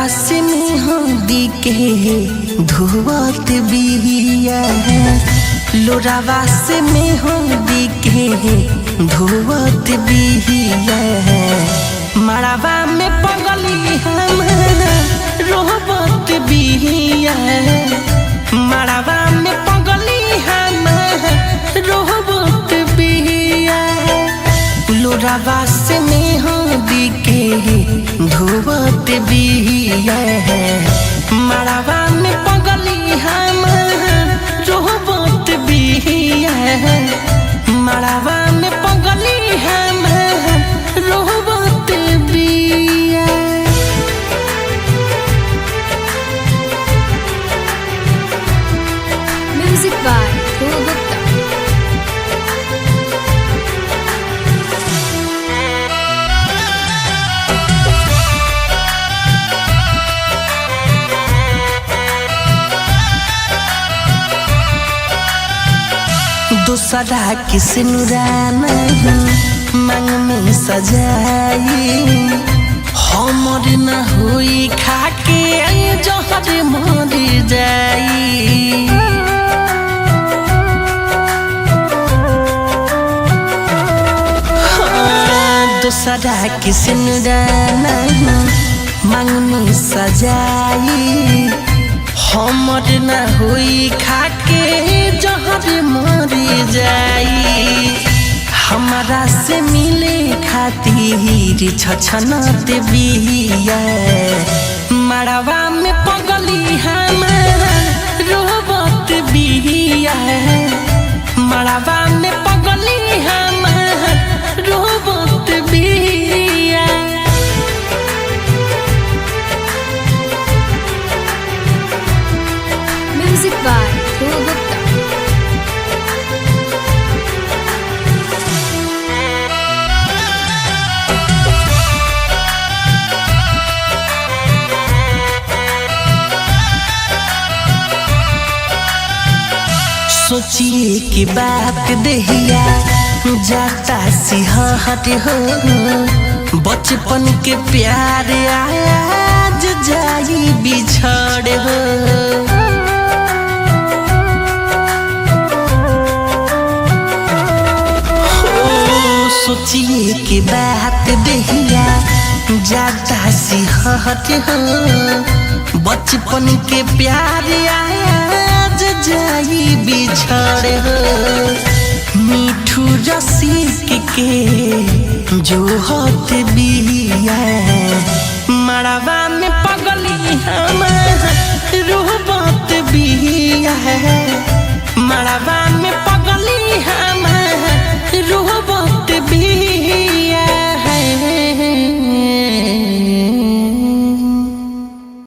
से मेहंदी के धोवत बिया लोरावा से मेहंदी के धोवत बिया मड़ावा में पगली हम रोबत बिया मड़ावा में पगली हम रोबत बिया लोरावा से मेहंदी के धोवत बिया मड़ावा में पगली हम रोबत बिया मड़ावा में पगली हम रोबत बिया। Music by Dhruv Gupta. दूसरा किसी नुराना मांग में सजाई हमर न हुई खाके जहर मर जाई दूसरा किसी नुराना मांग में सजाई हमर न हुई खाके जहर मर जाई हमारा से मिले खातिर छछनत बिया मड़ावा में पगली हम रोबत बिया मड़ावा में पगली हम रोबत बिया। Music by Dhruv Gupta. सोचिए कि बात दहिया जाता सिहट हो बचपन के प्यार आज जाई बिछड़ हो सोचिए कि बात दहिया जाता सिहट हो बचपन के प्यार आज जाई बिछड़ हो मिठू रसिक के जो होत बिया मड़ावा में पगली हम